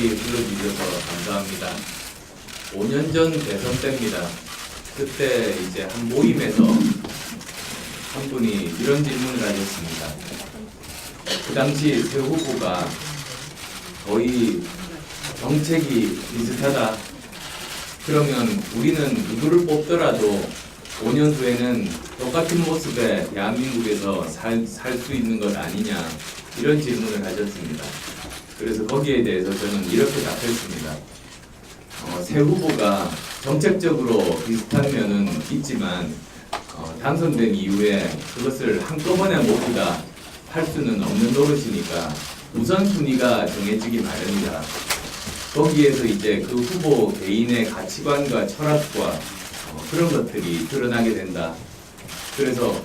불러주셔서 감사합니다. 5년 전 대선 때입니다. 그때 이제 한 모임에서 한 분이 이런 질문을 하셨습니다. 그 당시 새 후보가 거의 정책이 비슷하다. 그러면 우리는 누구를 뽑더라도 5년 후에는 똑같은 모습의 대한민국에서 살 수 있는 것 아니냐, 이런 질문을 하셨습니다. 그래서 거기에 대해서 저는 이렇게 답했습니다. 새 후보가 정책적으로 비슷한 면은 있지만 당선된 이후에 그것을 한꺼번에 모두 다 할 수는 없는 노릇이니까 우선순위가 정해지기 마련이다. 거기에서 이제 그 후보 개인의 가치관과 철학과 그런 것들이 드러나게 된다. 그래서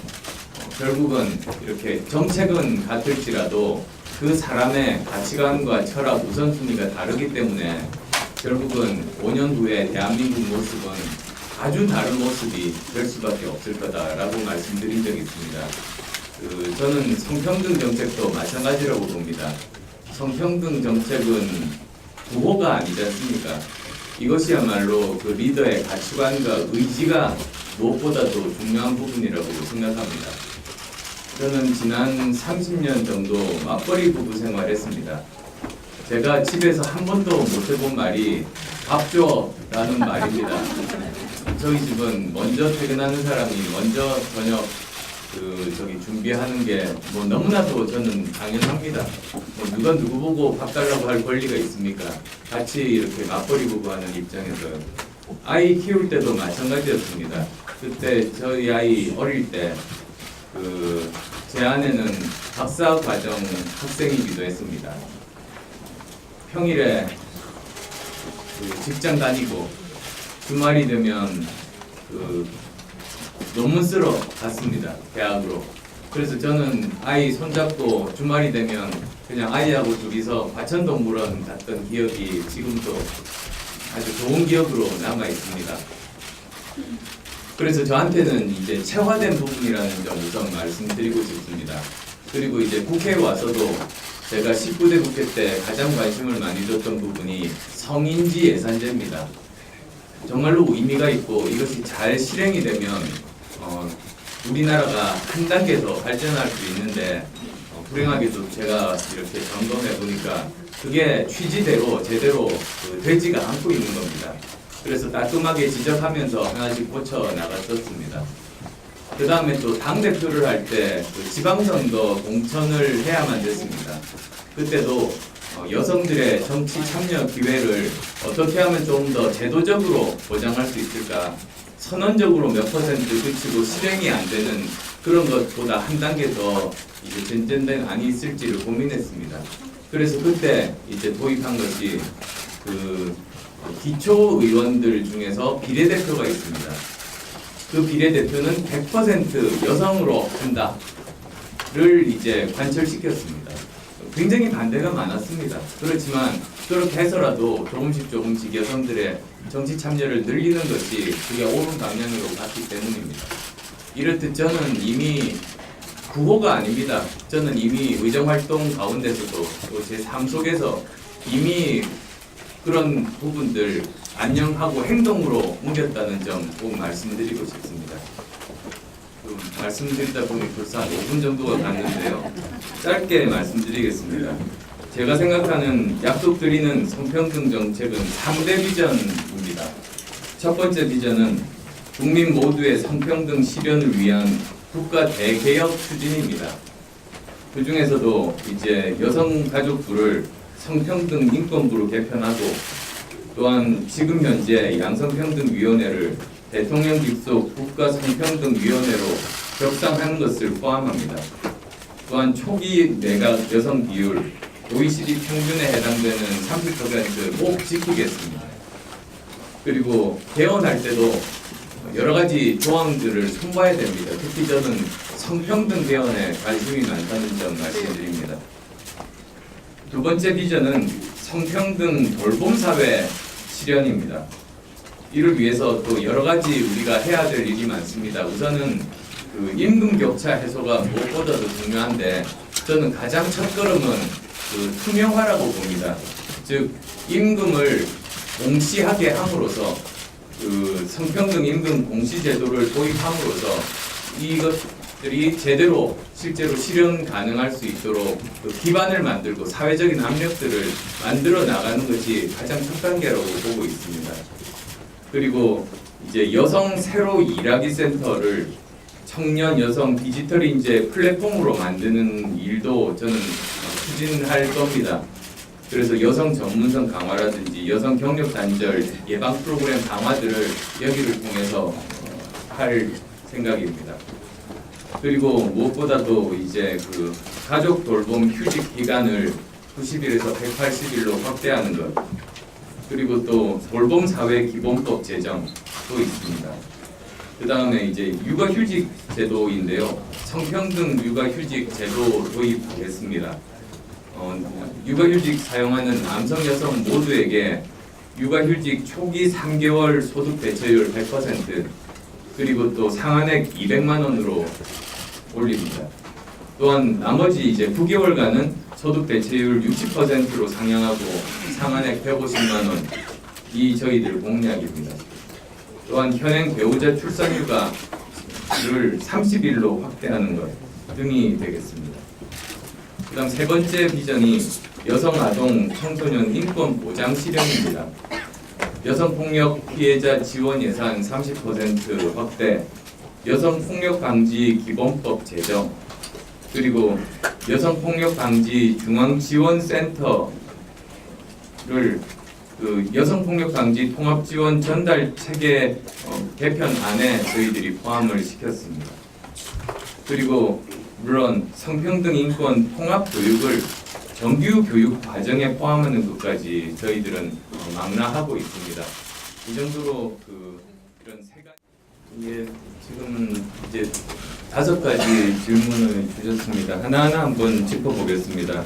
결국은 이렇게 정책은 같을지라도 그 사람의 가치관과 철학, 우선순위가 다르기 때문에 결국은 5년 후에 대한민국 모습은 아주 다른 모습이 될 수밖에 없을 거다라고 말씀드린 적이 있습니다. 저는 성평등 정책도 마찬가지라고 봅니다. 성평등 정책은 구호가 아니지 않습니까? 이것이야말로 그 리더의 가치관과 의지가 무엇보다도 중요한 부분이라고 생각합니다. 저는 지난 30년 정도 맞벌이 부부 생활했습니다. 제가 집에서 한 번도 못 해본 말이 밥 줘라는 말입니다. 저희 집은 먼저 퇴근하는 사람이 먼저 저녁 준비하는 게 너무나도 저는 당연합니다. 누가 누구 보고 밥 달라고 할 권리가 있습니까? 같이 이렇게 맞벌이 부부 하는 입장에서 아이 키울 때도 마찬가지였습니다. 그때 저희 아이 어릴 때 제 아내는 박사 과정 학생이기도 했습니다. 평일에 직장 다니고 주말이 되면 논문 쓰러 갔습니다. 대학으로. 그래서 저는 아이 손잡고 주말이 되면 그냥 아이하고 둘이서 과천동물원 갔던 기억이 지금도 아주 좋은 기억으로 남아 있습니다. 그래서 저한테는 이제 체화된 부분이라는 점 우선 말씀드리고 싶습니다. 그리고 이제 국회에 와서도 제가 19대 국회 때 가장 관심을 많이 줬던 부분이 성인지 예산제입니다. 정말로 의미가 있고 이것이 잘 실행이 되면 우리나라가 한 단계 더 발전할 수 있는데 불행하게도 제가 이렇게 점검해 보니까 그게 취지대로 제대로 되지가 않고 있는 겁니다. 그래서 따끔하게 지적하면서 하나씩 고쳐 나갔었습니다. 그 다음에 또 당대표를 할 때 지방선거 공천을 해야만 됐습니다. 그때도 여성들의 정치 참여 기회를 어떻게 하면 좀 더 제도적으로 보장할 수 있을까, 선언적으로 몇 퍼센트 그치고 실행이 안 되는 그런 것보다 한 단계 더 이제 전전된 안이 있을지를 고민했습니다. 그래서 그때 이제 도입한 것이 기초 의원들 중에서 비례대표가 있습니다. 그 비례대표는 100% 여성으로 한다를 이제 관철시켰습니다. 굉장히 반대가 많았습니다. 그렇지만 그렇게 해서라도 조금씩 여성들의 정치 참여를 늘리는 것이 그게 옳은 방향으로 갔기 때문입니다. 이렇듯 저는 이미 구호가 아닙니다. 저는 이미 의정활동 가운데서도 또 제 삶 속에서 이미 그런 부분들 안녕하고 행동으로 옮겼다는 점 꼭 말씀드리고 싶습니다. 말씀드리다 보니 벌써 한 5분 정도가 갔는데요. 짧게 말씀드리겠습니다. 제가 생각하는 약속드리는 성평등 정책은 3대 비전입니다. 첫 번째 비전은 국민 모두의 성평등 실현을 위한 국가 대개혁 추진입니다. 그 중에서도 이제 여성가족부를 성평등 인권부로 개편하고 또한 지금 현재 양성평등위원회를 대통령 직속 국가성평등위원회로 격상하는 것을 포함합니다. 또한 초기 내각 여성 비율 OECD 평균에 해당되는 30% 꼭 지키겠습니다. 그리고 개헌할 때도 여러 가지 조항들을 손봐야 됩니다. 특히 저는 성평등 개헌에 관심이 많다는 점 말씀드립니다. 두 번째 비전은 성평등 돌봄사회 실현입니다. 이를 위해서 또 여러 가지 우리가 해야 될 일이 많습니다. 우선은 임금 격차 해소가 무엇보다도 중요한데 저는 가장 첫걸음은 투명화라고 봅니다. 즉 임금을 공시하게 함으로써 그 성평등 임금 공시 제도를 도입함으로써 이것들이 제대로 실제로 실현 가능할 수 있도록 그 기반을 만들고 사회적인 압력들을 만들어 나가는 것이 가장 첫 단계라고 보고 있습니다. 그리고 이제 여성 새로 일하기 센터를 청년 여성 디지털 인재 플랫폼으로 만드는 일도 저는 추진할 겁니다. 그래서 여성 전문성 강화라든지 여성 경력 단절 예방 프로그램 강화들을 여기를 통해서 할 생각입니다. 그리고 무엇보다도 이제 그 가족 돌봄 휴직 기간을 90일에서 180일로 확대하는 것, 그리고 또 돌봄 사회 기본법 제정도 있습니다. 그 다음에 이제 육아휴직 제도인데요. 성평등 육아휴직 제도 도입하겠습니다. 육아휴직 사용하는 남성, 여성 모두에게 육아휴직 초기 3개월 소득 대체율 100%, 그리고 또 상한액 200만 원으로 올립니다. 또한 나머지 이제 9개월간은 소득 대체율 60%로 상향하고 상한액 150만 원, 이 저희들 공약입니다. 또한 현행 배우자 출산휴가를 30일로 확대하는 것 등이 되겠습니다. 그다음 세 번째 비전이 여성 아동 청소년 인권 보장 실현입니다. 여성폭력 피해자 지원 예산 30% 확대, 여성폭력 방지 기본법 제정, 그리고 여성폭력 방지 중앙지원센터를 그 여성폭력 방지 통합지원 전달 체계 개편 안에 저희들이 포함을 시켰습니다. 그리고 물론 성평등 인권 통합 교육을 정규 교육 과정에 포함하는 것까지 저희들은 망라하고 있습니다. 이 정도로 이런 세 가지, 예, 지금 이제 5가지 질문을 주셨습니다. 하나하나 한번 짚어보겠습니다.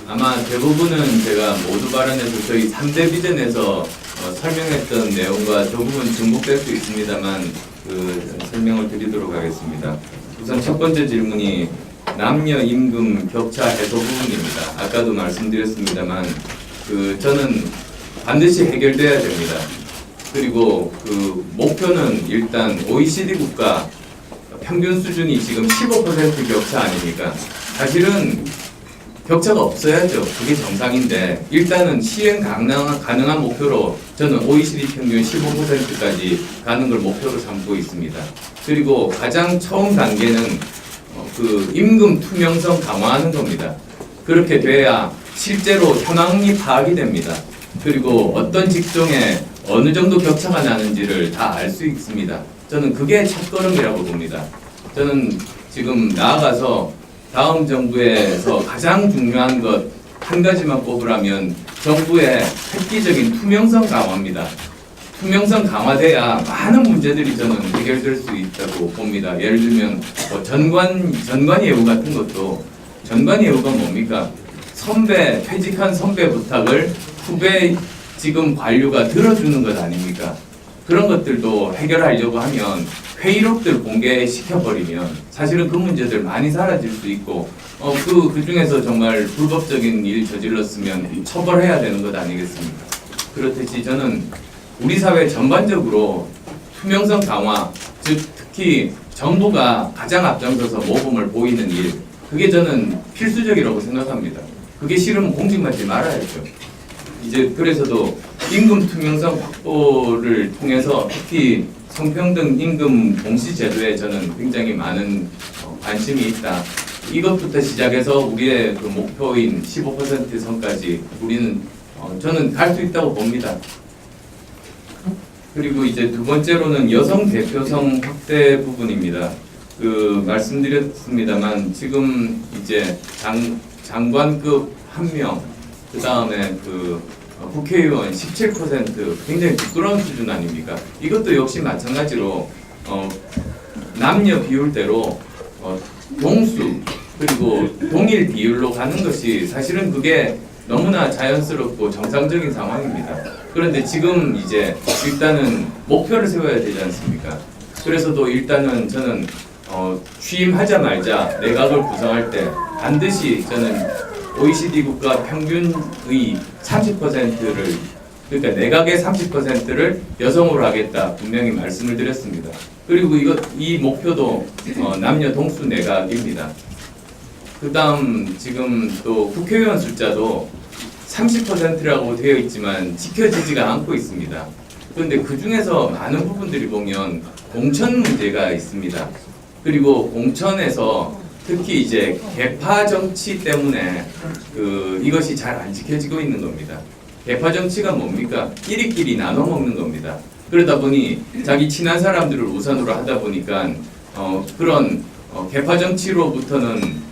아마 대부분은 제가 모두 발언해서 저희 3대 비전에서 설명했던 내용과 조금은 중복될 수 있습니다만 설명을 드리도록 하겠습니다. 우선 첫 번째 질문이 남녀 임금 격차 해소 부분입니다. 아까도 말씀드렸습니다만 저는 반드시 해결돼야 됩니다. 그리고 목표는 일단 OECD 국가 평균 수준이 지금 15% 격차 아닙니까? 사실은 격차가 없어야죠. 그게 정상인데 일단은 실행 가능한 목표로 저는 OECD 평균 15%까지 가는 걸 목표로 삼고 있습니다. 그리고 가장 처음 단계는 임금 투명성 강화하는 겁니다. 그렇게 돼야 실제로 현황이 파악이 됩니다. 그리고 어떤 직종에 어느 정도 격차가 나는지를 다 알 수 있습니다. 저는 그게 첫걸음이라고 봅니다. 저는 지금 나아가서 다음 정부에서 가장 중요한 것 한 가지만 꼽으라면 정부의 획기적인 투명성 강화입니다. 투명성 강화돼야 많은 문제들이 저는 해결될 수 있다고 봅니다. 예를 들면 전관 예우 같은 것도, 전관 예우가 뭡니까? 퇴직한 선배 부탁을 후배 지금 관료가 들어주는 것 아닙니까? 그런 것들도 해결하려고 하면 회의록들 공개시켜버리면 사실은 그 문제들 많이 사라질 수 있고 그 중에서 정말 불법적인 일 저질렀으면 처벌해야 되는 것 아니겠습니까? 그렇듯이 저는 우리 사회 전반적으로 투명성 강화, 즉 특히 정부가 가장 앞장서서 모범을 보이는 일, 그게 저는 필수적이라고 생각합니다. 그게 싫으면 공직받지 말아야죠. 이제 그래서도 임금 투명성 확보를 통해서 특히 성평등 임금 공시 제도에 저는 굉장히 많은 관심이 있다. 이것부터 시작해서 우리의 목표인 15% 선까지 저는 갈 수 있다고 봅니다. 그리고 이제 두 번째로는 여성 대표성 확대 부분입니다. 말씀드렸습니다만 지금 이제 장관급 1명, 그 다음에 국회의원 17% 굉장히 부끄러운 수준 아닙니까? 이것도 역시 마찬가지로 남녀 비율대로 동수 그리고 동일 비율로 가는 것이 사실은 그게 너무나 자연스럽고 정상적인 상황입니다. 그런데 지금 이제 일단은 목표를 세워야 되지 않습니까? 그래서도 일단은 저는 취임하자마자 내각을 구성할 때 반드시 저는 OECD 국가 평균의 30%를, 그러니까 내각의 30%를 여성으로 하겠다 분명히 말씀을 드렸습니다. 그리고 이 목표도 남녀 동수 내각입니다. 그 다음 지금 또 국회의원 숫자도 30%라고 되어 있지만 지켜지지가 않고 있습니다. 그런데 그 중에서 많은 부분들이 보면 공천 문제가 있습니다. 그리고 공천에서 특히 이제 계파 정치 때문에 이것이 잘 안 지켜지고 있는 겁니다. 계파 정치가 뭡니까? 끼리끼리 나눠 먹는 겁니다. 그러다 보니 자기 친한 사람들을 우선으로 하다 보니까 그런 계파 정치로부터는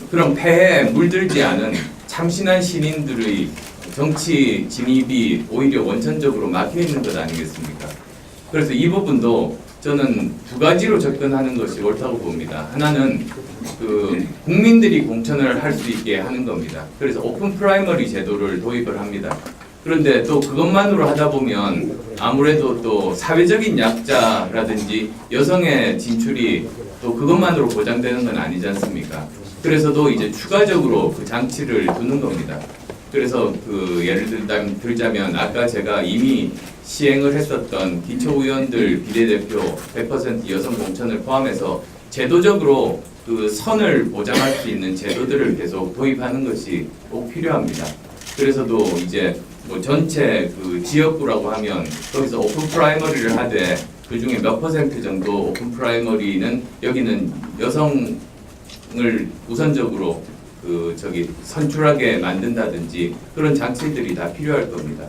그런 폐해에 물들지 않은 참신한 시민들의 정치 진입이 오히려 원천적으로 막혀 있는 것 아니겠습니까? 그래서 이 부분도 저는 두 가지로 접근하는 것이 옳다고 봅니다. 하나는 국민들이 공천을 할 수 있게 하는 겁니다. 그래서 오픈 프라이머리 제도를 도입을 합니다. 그런데 또 그것만으로 하다 보면 아무래도 또 사회적인 약자라든지 여성의 진출이 또 그것만으로 보장되는 건 아니지 않습니까? 그래서도 이제 추가적으로 그 장치를 두는 겁니다. 그래서 예를 들자면 아까 제가 이미 시행을 했었던 기초의원들 비례대표 100% 여성 공천을 포함해서 제도적으로 그 선을 보장할 수 있는 제도들을 계속 도입하는 것이 꼭 필요합니다. 그래서도 이제 뭐 전체 지역구라고 하면 거기서 오픈 프라이머리를 하되 그 중에 몇 % 정도 오픈 프라이머리는 여기는 여성을 우선적으로 선출하게 만든다든지 그런 장치들이 다 필요할 겁니다.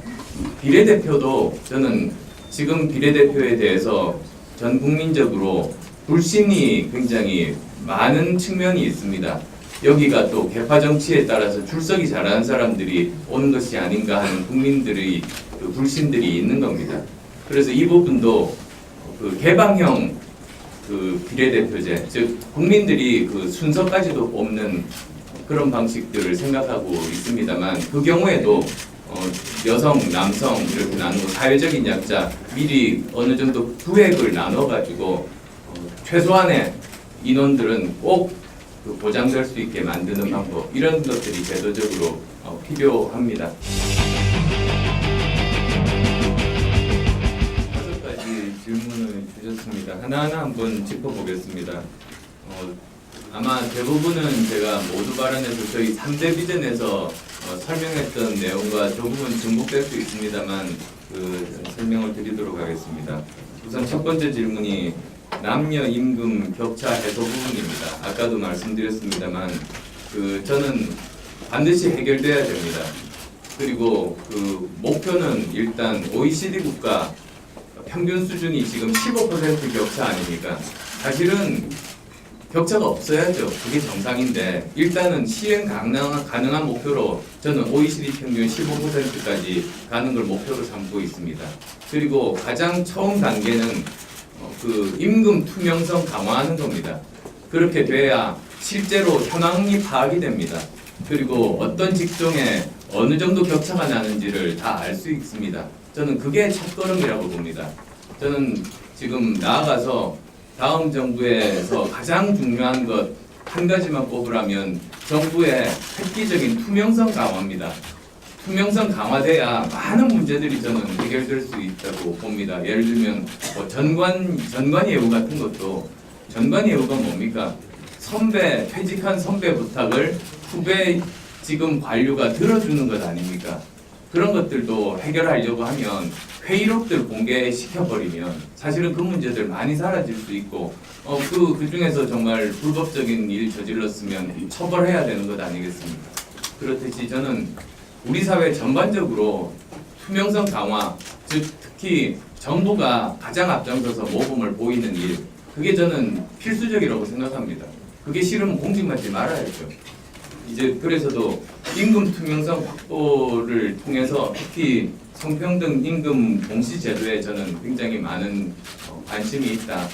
비례대표도 저는 지금 비례대표에 대해서 전 국민적으로 불신이 굉장히 많은 측면이 있습니다. 여기가 또 계파 정치에 따라서 출석이 잘하는 사람들이 오는 것이 아닌가 하는 국민들의 불신들이 있는 겁니다. 그래서 이 부분도 개방형 비례대표제, 즉 국민들이 순서까지도 뽑는 그런 방식들을 생각하고 있습니다만 그 경우에도 여성, 남성 이렇게 나누고 사회적인 약자 미리 어느 정도 구획을 나눠가지고 최소한의 인원들은 꼭 보장될 수 있게 만드는 방법, 이런 것들이 제도적으로 필요합니다. 5가지 질문을 주셨습니다. 하나하나 한번 짚어보겠습니다. 아마 대부분은 제가 모두 발언해서 저희 3대 비전에서 설명했던 내용과 조금은 중복될 수 있습니다만 설명을 드리도록 하겠습니다. 우선 첫 번째 질문이 남녀 임금 격차 해소 부분입니다. 아까도 말씀드렸습니다만 저는 반드시 해결돼야 됩니다. 그리고 목표는 일단 OECD 국가 평균 수준이 지금 15% 격차 아닙니까? 사실은 격차가 없어야죠. 그게 정상인데 일단은 시행 가능한 목표로 저는 OECD 평균 15%까지 가는 걸 목표로 삼고 있습니다. 그리고 가장 처음 단계는 임금 투명성 강화하는 겁니다. 그렇게 돼야 실제로 현황이 파악이 됩니다. 그리고 어떤 직종에 어느 정도 격차가 나는지를 다 알 수 있습니다. 저는 그게 첫걸음이라고 봅니다. 저는 지금 나아가서 다음 정부에서 가장 중요한 것 한 가지만 꼽으라면 정부의 획기적인 투명성 강화입니다. 투명성 강화돼야 많은 문제들이 저는 해결될 수 있다고 봅니다. 예를 들면 전관 예우 같은 것도, 전관 예우가 뭡니까? 퇴직한 선배 부탁을 후배 지금 관료가 들어주는 것 아닙니까? 그런 것들도 해결하려고 하면 회의록들 공개시켜버리면 사실은 그 문제들 많이 사라질 수 있고 그 중에서 정말 불법적인 일 저질렀으면 처벌해야 되는 것 아니겠습니까? 그렇듯이 저는 우리 사회 전반적으로 투명성 강화, 즉 특히 정부가 가장 앞장서서 모범을 보이는 일, 그게 저는 필수적이라고 생각합니다. 그게 싫으면 공직받지 말아야죠. 이제 그래서도 임금 투명성 확보를 통해서 특히 성평등 임금 공시 제도에 저는 굉장히 많은 관심이 있다.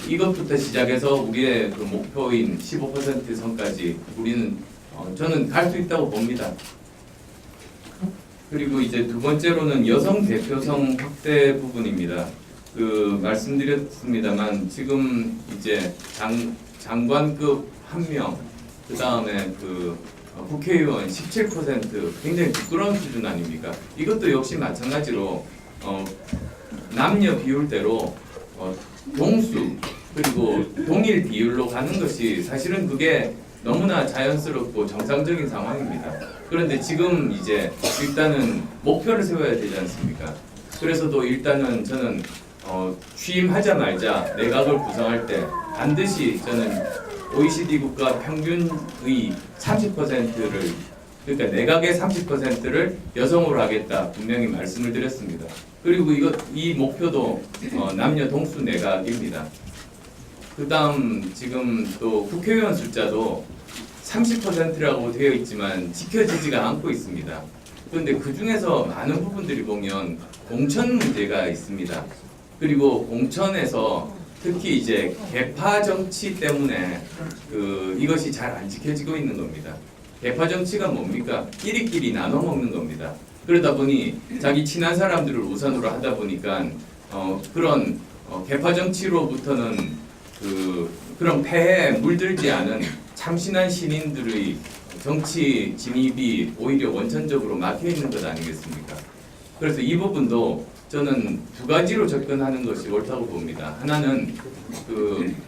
이것부터 시작해서 우리의 목표인 15% 선까지 저는 갈 수 있다고 봅니다. 그리고 이제 두 번째로는 여성 대표성 확대 부분입니다. 말씀드렸습니다만 지금 이제 장관급 1명, 그 다음에 국회의원 17% 굉장히 부끄러운 수준 아닙니까? 이것도 역시 마찬가지로 남녀 비율대로 동수 그리고 동일 비율로 가는 것이 사실은 그게 너무나 자연스럽고 정상적인 상황입니다. 그런데 지금 이제 일단은 목표를 세워야 되지 않습니까? 그래서도 일단은 저는 취임하자마자 내각을 구성할 때 반드시 저는 OECD 국가 평균의 30%를 그러니까 내각의 30%를 여성으로 하겠다 분명히 말씀을 드렸습니다. 그리고 이 목표도 남녀 동수 내각입니다. 그다음 지금 또 국회의원 숫자도 30%라고 되어 있지만 지켜지지가 않고 있습니다. 그런데 그 중에서 많은 부분들이 보면 공천 문제가 있습니다. 그리고 공천에서 특히 이제 계파 정치 때문에 이것이 잘 안 지켜지고 있는 겁니다. 계파 정치가 뭡니까? 끼리끼리 나눠 먹는 겁니다. 그러다 보니 자기 친한 사람들을 우선으로 하다 보니까 그런 계파 정치로부터는 그런 폐해에 물들지 않은 참신한 시민들의 정치 진입이 오히려 원천적으로 막혀 있는 것 아니겠습니까? 그래서 이 부분도 저는 두 가지로 접근하는 것이 옳다고 봅니다. 하나는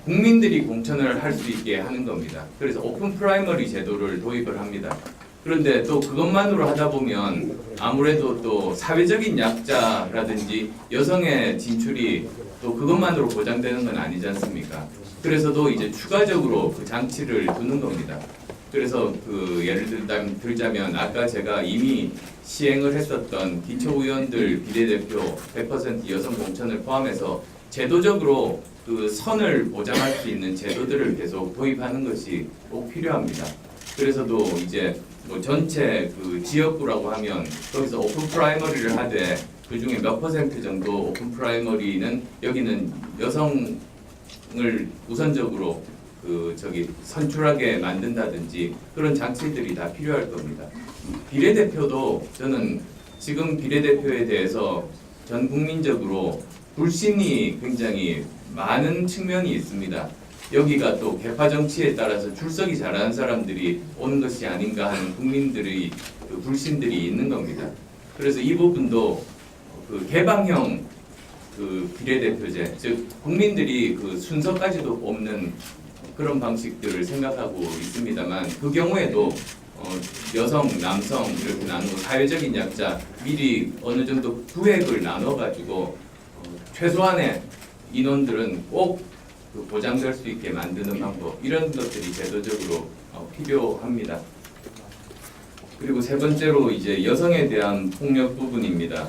국민들이 공천을 할 수 있게 하는 겁니다. 그래서 오픈 프라이머리 제도를 도입을 합니다. 그런데 또 그것만으로 하다 보면 아무래도 또 사회적인 약자라든지 여성의 진출이 또 그것만으로 보장되는 건 아니지 않습니까? 그래서도 이제 추가적으로 그 장치를 두는 겁니다. 그래서 예를 들자면 아까 제가 이미 시행을 했었던 기초의원들 비례대표 100% 여성 공천을 포함해서 제도적으로 그 선을 보장할 수 있는 제도들을 계속 도입하는 것이 꼭 필요합니다. 그래서도 이제 뭐 전체 지역구라고 하면 거기서 오픈 프라이머리를 하되 그 중에 몇 퍼센트 정도 오픈 프라이머리는 여기는 여성을 우선적으로 선출하게 만든다든지 그런 장치들이 다 필요할 겁니다. 비례대표도 저는 지금 비례대표에 대해서 전 국민적으로 불신이 굉장히 많은 측면이 있습니다. 여기가 또 계파 정치에 따라서 출석이 잘하는 사람들이 오는 것이 아닌가 하는 국민들의 불신들이 있는 겁니다. 그래서 이 부분도 개방형 비례대표제, 즉 국민들이 순서까지도 뽑는 그런 방식들을 생각하고 있습니다만 그 경우에도 여성, 남성 이렇게 나누고 사회적인 약자 미리 어느 정도 구획을 나눠가지고 최소한의 인원들은 꼭 보장될 수 있게 만드는 방법 이런 것들이 제도적으로 필요합니다. 그리고 세 번째로 이제 여성에 대한 폭력 부분입니다.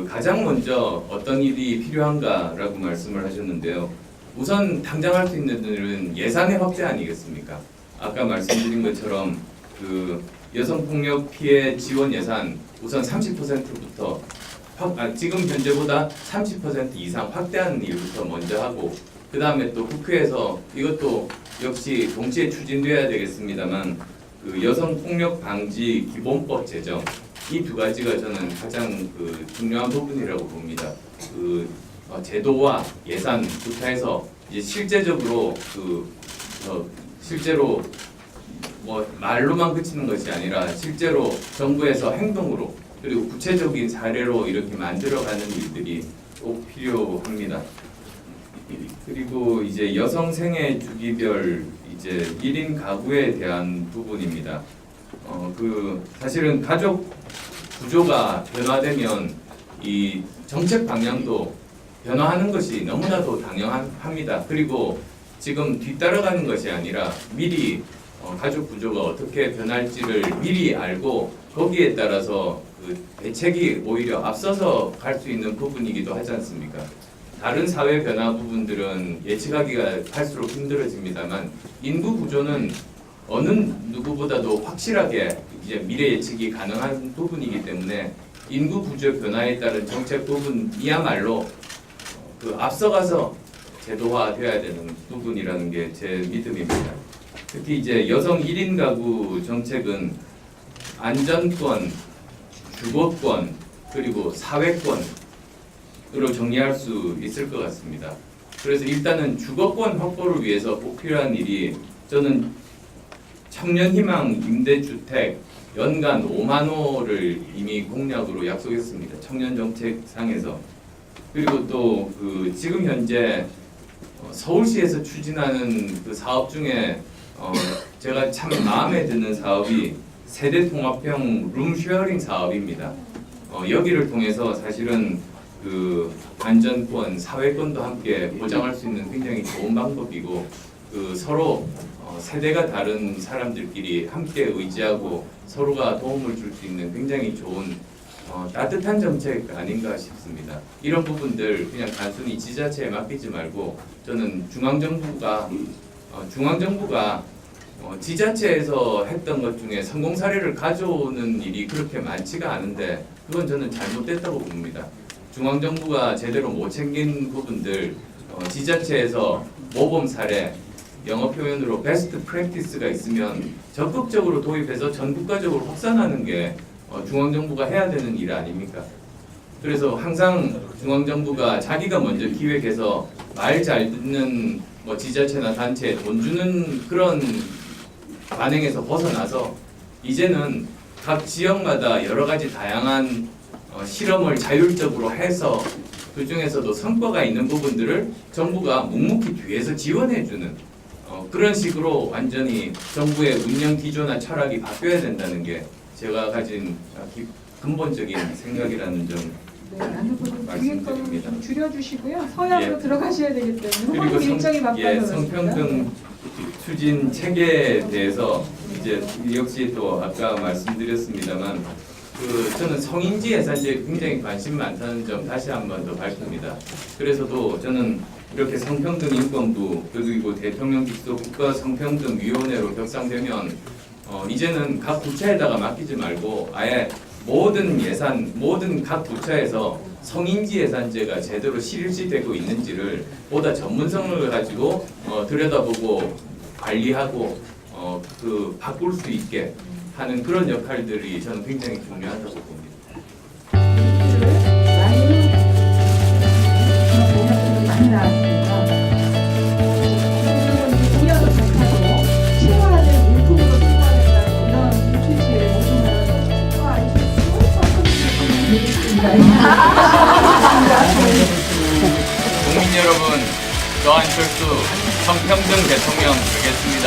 가장 먼저 어떤 일이 필요한가라고 말씀을 하셨는데요. 우선 당장 할 수 있는 일은 예산의 확대 아니겠습니까? 아까 말씀드린 것처럼 여성폭력 피해 지원 예산 우선 30%부터 지금 현재보다 30% 이상 확대하는 일부터 먼저 하고 그 다음에 또 국회에서 이것도 역시 동시에 추진돼야 되겠습니다만 여성폭력 방지 기본법 제정 이 두 가지가 저는 가장 중요한 부분이라고 봅니다. 제도와 예산부터 해서 이제 실제적으로 실제로 뭐 말로만 그치는 것이 아니라 실제로 정부에서 행동으로 그리고 구체적인 사례로 이렇게 만들어가는 일들이 꼭 필요합니다. 그리고 이제 여성 생애 주기별 이제 1인 가구에 대한 부분입니다. 사실은 가족 구조가 변화되면 이 정책 방향도 변화하는 것이 너무나도 당연합니다. 그리고 지금 뒤따라가는 것이 아니라 미리 가족 구조가 어떻게 변할지를 미리 알고 거기에 따라서 대책이 오히려 앞서서 갈 수 있는 부분이기도 하지 않습니까? 다른 사회 변화 부분들은 예측하기가 할수록 힘들어집니다만 인구 구조는 어느 누구보다도 확실하게 이제 미래 예측이 가능한 부분이기 때문에 인구 구조 변화에 따른 정책 부분이야말로 앞서가서 제도화되어야 되는 부분이라는 게 제 믿음입니다. 특히 이제 여성 1인 가구 정책은 안전권, 주거권, 그리고 사회권으로 정리할 수 있을 것 같습니다. 그래서 일단은 주거권 확보를 위해서 꼭 필요한 일이 저는 청년희망 임대주택 연간 5만 호를 이미 공약으로 약속했습니다. 청년정책상에서. 그리고 또 그 지금 현재 서울시에서 추진하는 그 사업 중에 제가 참 마음에 드는 사업이 세대통합형 룸쉐어링 사업입니다. 여기를 통해서 사실은 그 안전권, 사회권도 함께 보장할 수 있는 굉장히 좋은 방법이고, 그 서로 세대가 다른 사람들끼리 함께 의지하고 서로가 도움을 줄 수 있는 굉장히 좋은 따뜻한 정책 아닌가 싶습니다. 이런 부분들 그냥 단순히 지자체에 맡기지 말고, 저는 중앙정부가 지자체에서 했던 것 중에 성공 사례를 가져오는 일이 그렇게 많지가 않은데, 그건 저는 잘못됐다고 봅니다. 중앙정부가 제대로 못 챙긴 부분들, 지자체에서 모범 사례, 영어 표현으로 베스트 프랙티스가 있으면 적극적으로 도입해서 전 국가적으로 확산하는 게 중앙정부가 해야 되는 일 아닙니까? 그래서 항상 중앙정부가 자기가 먼저 기획해서 말 잘 듣는 지자체나 단체에 돈 주는 그런 관행에서 벗어나서 이제는 각 지역마다 여러 가지 다양한 실험을 자율적으로 해서 그 중에서도 성과가 있는 부분들을 정부가 묵묵히 뒤에서 지원해주는 그런 식으로 완전히 정부의 운영 기조나 철학이 바뀌어야 된다는 게 제가 가진 근본적인 생각이라는 점 말씀드립니다. 좀 줄여주시고요. 서양으로 들어가셔야 되기 때문에 그리고 일정이 바빠서 성평등 추진 체계에 대해서 이제 역시 또 아까 말씀드렸습니다만 저는 성인지 예산제에 굉장히 관심 많다는 점 다시 한번 더 밝힙니다. 그래서도 저는 이렇게 성평등 인권부 그리고 대통령 직속 국가 성평등 위원회로 격상되면 이제는 각 부처에다가 맡기지 말고 아예 모든 예산, 모든 각 부처에서 성인지 예산제가 제대로 실시되고 있는지를 보다 전문성을 가지고 들여다보고 관리하고 바꿀 수 있게 하는 그런 역할들이 저는 굉장히 중요하다고 봅니다. 많이 나왔습니다. 공약을 못하고 치워야 물품으로 생각한다는 이런 취지의 모습을 국민 여러분, 저 안철수 성평등 대통령 되겠습니다.